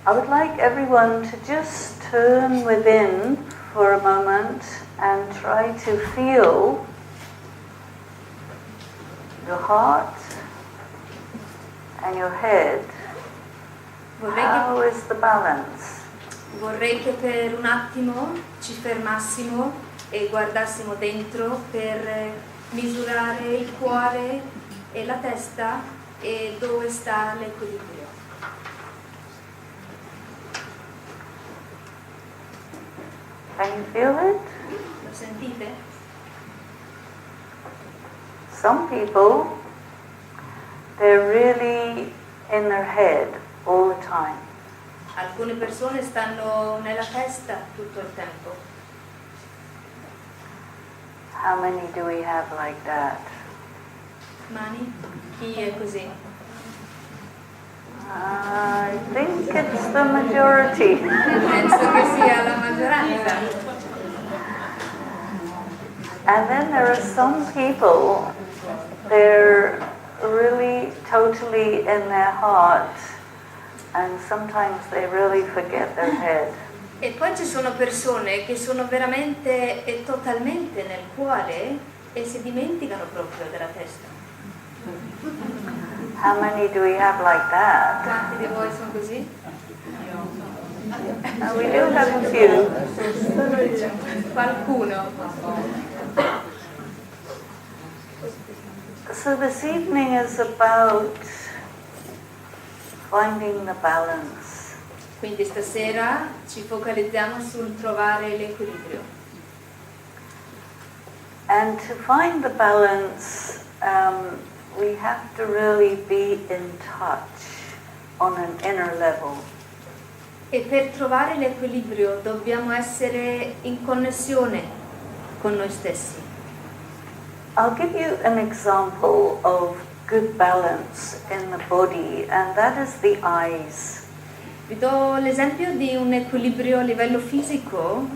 I would like everyone to just turn within for a moment and try to feel your heart and your head. How is the balance? Vorrei che per un attimo ci fermassimo e guardassimo dentro per misurare il cuore e la testa e dove sta l'equilibrio. Can you feel it? Lo sentite? Some people, they're really in their head all the time. Alcune persone stanno nella testa tutto il tempo. How many do we have like that? Mani? Chi è così? I think it's the majority. Penso che sia la maggioranza. And then there are some people, they're really totally in their heart, and sometimes they really forget their head. E poi ci sono persone che sono veramente e totalmente nel cuore e si dimenticano proprio della testa. How many do we have like that? Quanti di voi sono così? We do have a few. Qualcuno. So this evening is about finding the balance. Quindi stasera ci focalizziamo sul trovare l'equilibrio. And to find the balance, we have to really be in touch on an inner level. E per trovare l'equilibrio dobbiamo essere in connessione con noi stessi. I'll give you an example of good balance in the body, and that is the eyes. Vi do l'esempio di un equilibrio a livello fisico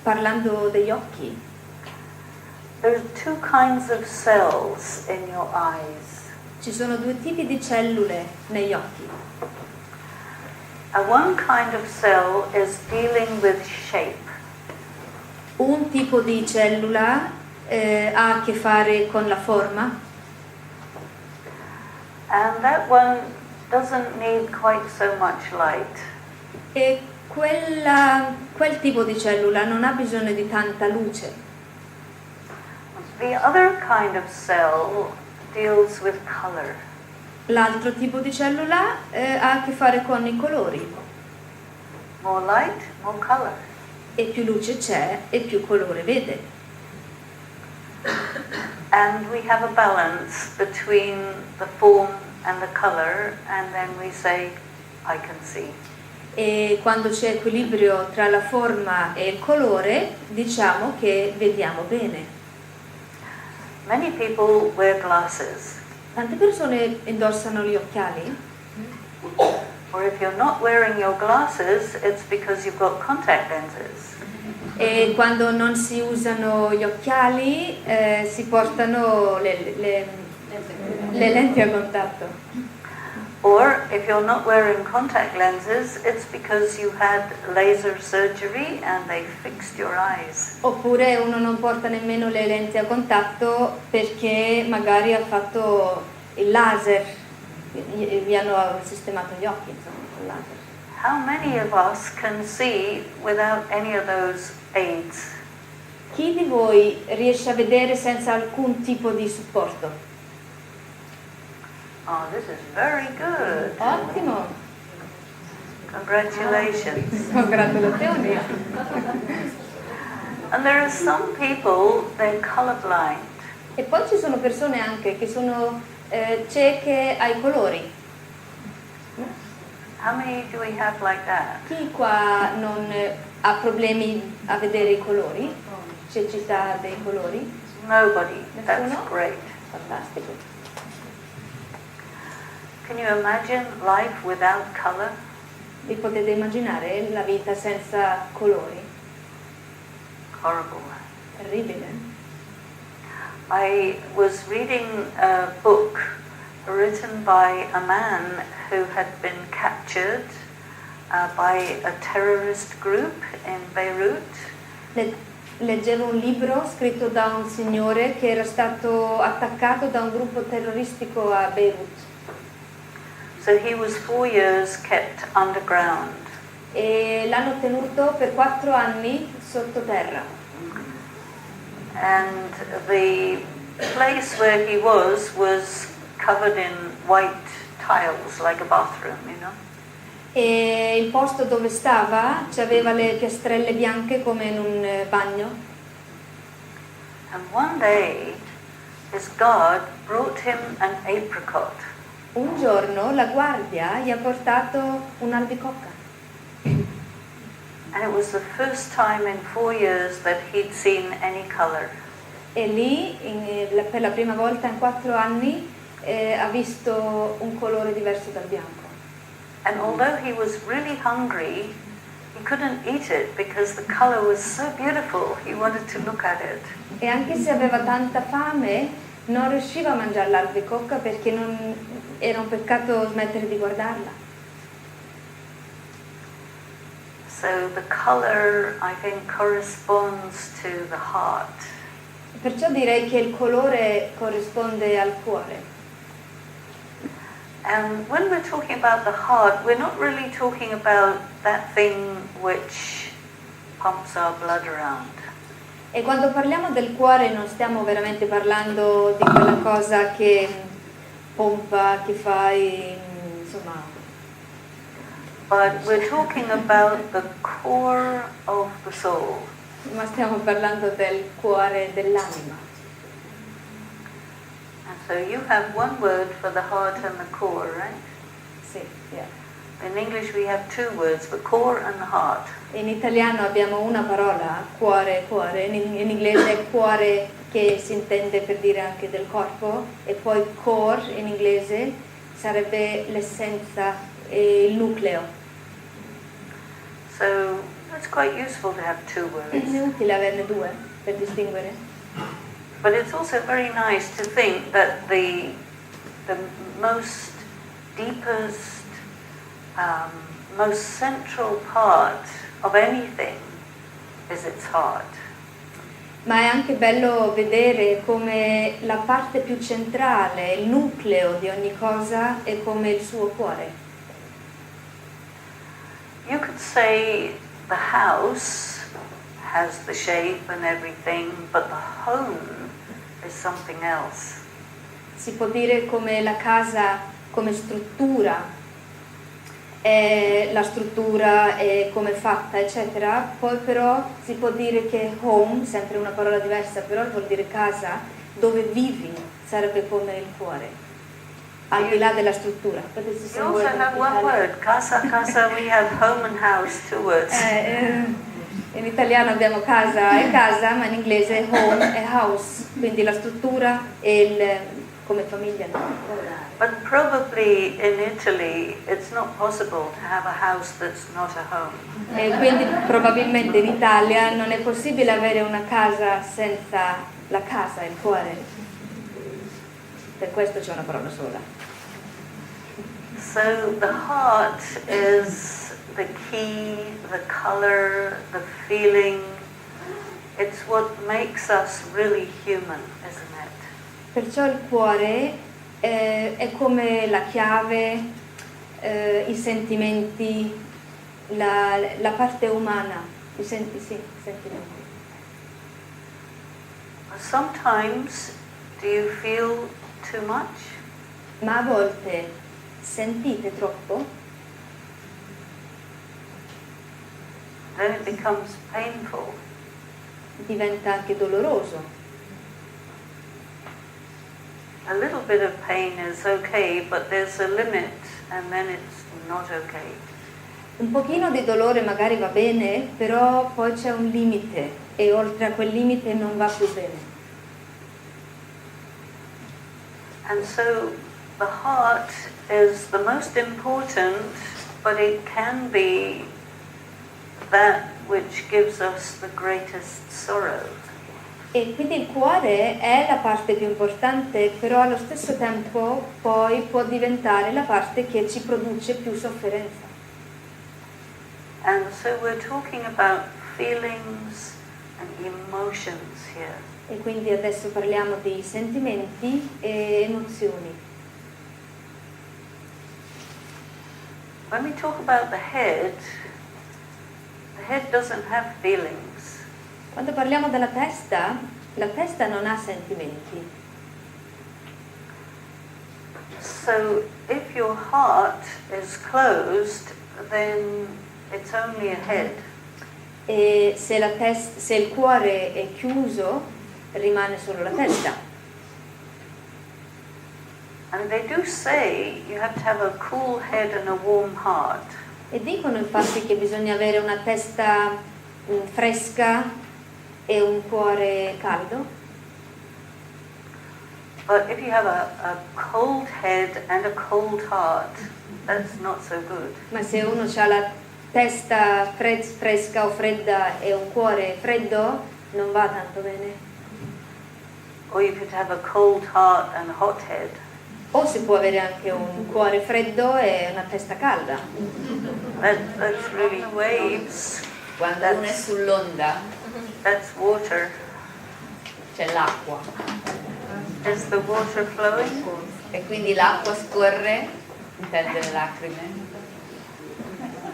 parlando degli occhi. There are two kinds of cells in your eyes. Ci sono due tipi di cellule negli occhi. One kind of cell is dealing with shape. Un tipo di cellula ha a che fare con la forma. And that one doesn't need quite so much light. E quel tipo di cellula non ha bisogno di tanta luce. The other kind of cell deals with color. L'altro tipo di cellula ha a che fare con i colori. More light, more color. E più luce c'è e più colore vede. And we have a balance between the form and the color, and then we say, I can see. E quando c'è equilibrio tra la forma e il colore, diciamo che vediamo bene. Many people wear glasses. Tante persone indossano gli occhiali. Or if you're not wearing your glasses, it's because you've got contact lenses. E quando non si usano gli occhiali si portano le lenti a contatto. Or if you're not wearing contact lenses, it's because you had laser surgery and they fixed your eyes. Oppure uno non porta nemmeno le lenti a contatto perché magari ha fatto il laser, vi hanno sistemato gli occhi, insomma, con il laser. How many of us can see without any of those aids? Chi di voi riesce a vedere senza alcun tipo di supporto? Oh, this is very good. Ottimo! Congratulations. Congratulazioni! And there are some people, they're colorblind. E poi ci sono persone anche che sono cieche ai colori. How many do we have like that? Chi qua non ha problemi a vedere i colori? Cecità dei colori? Nobody. That's Nessuno? great. Fantastico. Can you imagine life without color? Vi potete immaginare la vita senza colori? Horrible. Terribile. I was reading a book written by a man who had been captured by a terrorist group in Beirut. Leggevo un libro scritto da un signore che era stato attaccato da un gruppo terroristico a Beirut. So he was 4 years kept underground. E l'hanno tenuto per 4 anni sottoterra. And the place where he was covered in white tiles, like a bathroom, you know. E il posto dove stava aveva le piastrelle bianche come in un bagno. And one day his guard brought him an apricot. Un giorno la guardia gli ha portato un'albicocca. And it was the first time in 4 years that he'd seen any color. E lì, per la prima volta in 4 anni, ha visto un colore diverso dal bianco. And although he was really hungry, he couldn't eat it because the color was so beautiful, he wanted to look at it. E anche se aveva tanta fame, non riusciva a mangiare l'albicocca perché era un peccato smettere di guardarla. So the color, I think, corresponds to the heart. Perciò direi che il colore corrisponde al cuore. And when we're talking about the heart, we're not really talking about that thing which pumps our blood around. E quando parliamo del cuore non stiamo veramente parlando di quella cosa che pompa, che fai, insomma. But we're talking about the core of the soul. Ma stiamo parlando del cuore dell'anima. And so you have one word for the heart and the core, right? Sì, yeah. In English we have 2 words, the core and the heart. In italiano abbiamo una parola, cuore, cuore, in inglese è cuore che si intende per dire anche del corpo, e poi core in inglese sarebbe l'essenza e il nucleo. So it's quite useful to have 2 È words. utile averne 2 per distinguere. But it's also very nice to think that the most deepest, most central part of anything is its heart. Ma è anche bello vedere come la parte più centrale, il nucleo di ogni cosa è come il suo cuore. You could say the house has the shape and everything, but the home is something else. Si può dire come la casa come struttura, la struttura è come fatta, eccetera. Poi però si può dire che home, sempre una parola diversa, però vuol dire casa, dove vivi, sarebbe come il cuore, al di là della struttura. You also have one word, casa, casa, we have home and house, 2 words. In italiano abbiamo casa e casa, ma in inglese home e house, quindi la struttura e come famiglia. No? But probably in Italy it's not possible to have a house that's not a home. E quindi probabilmente in Italia non è possibile avere una casa senza la casa, il cuore. Per questo c'è una parola sola. So the heart is the key, the color, the feeling. It's what makes us really human, isn't it? Perciò il cuore è come la chiave, i sentimenti, la parte umana, i sentimenti. Sometimes do you feel too much? Ma a volte sentite troppo? Then it becomes painful. Diventa anche doloroso. A little bit of pain is okay, but there's a limit and then it's not okay. Un pochino di dolore magari va bene, però poi c'è un limite e oltre a quel limite non va più bene. And so the heart is the most important, but it can be that which gives us the greatest sorrow. E quindi il cuore è la parte più importante, però allo stesso tempo poi può diventare la parte che ci produce più sofferenza. And so we're talking about feelings and emotions here. E quindi adesso parliamo di sentimenti e emozioni. When we talk about the head doesn't have feelings. Quando parliamo della testa, la testa non ha sentimenti. So if your heart is closed, then it's only a head. E se il cuore è chiuso, rimane solo la testa. And they do say you have to have a cool head and a warm heart. E dicono infatti che bisogna avere una testa fresca e un cuore caldo. But if you have a cold head and a cold heart, that's not so good. Ma se uno ha la testa fresca o fredda e un cuore freddo, non va tanto bene. Or you could have a cold heart and a hot head. O si può avere anche un cuore freddo e una testa calda. That's really waves. Quando uno è sull'onda That's water. c'è l'acqua Is the water flowing? e quindi l'acqua scorre, intende le lacrime,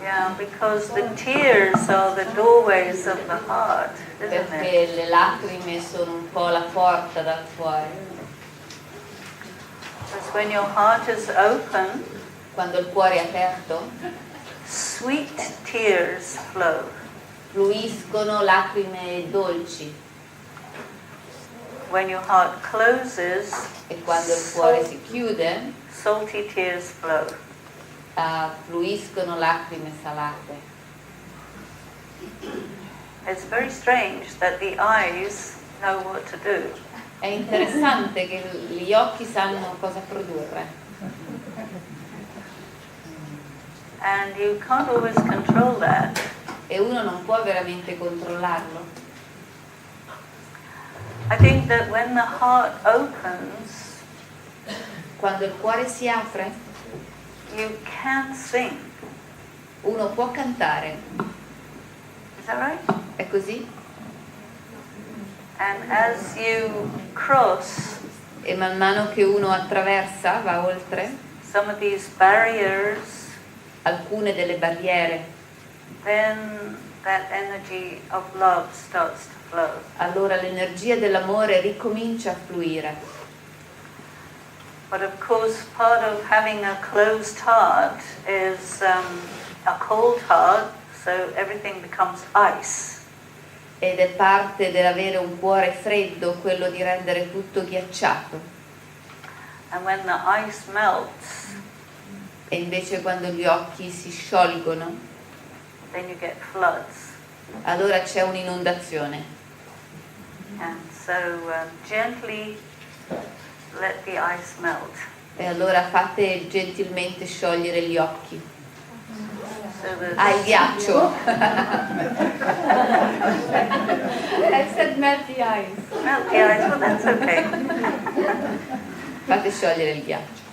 Yeah, because the tears are the doorways of the heart, isn't it? perché le lacrime sono un po' la porta dal cuore. Because when your heart is open, Quando il cuore è aperto sweet tears flow. fluiscono lacrime dolci When your heart closes, e quando il cuore si chiude salty tears flow. fluiscono lacrime salate. It's very strange that the eyes know what to do. È interessante che gli occhi sanno cosa produrre And you can't always control that. e uno non può veramente controllarlo. I think that when the heart opens, Quando il cuore si apre, you can sing. uno può cantare. Is that right? È così? And as you cross E man mano che uno attraversa, va oltre some of these barriers, alcune delle barriere, then that energy of love starts to flow. allora l'energia dell'amore ricomincia a fluire. But of course, part of having a closed heart is a cold heart, so everything becomes ice. Ed è parte dell'avere un cuore freddo, quello di rendere tutto ghiacciato. And when the ice melts, E invece quando gli occhi si sciolgono, then you get floods. allora c'è un'inondazione. And so gently let the ice melt. E allora fate gentilmente sciogliere gli occhi. So the Il ghiaccio. I said melt the eyes. melt the ice, well that's okay. Fate sciogliere il ghiaccio.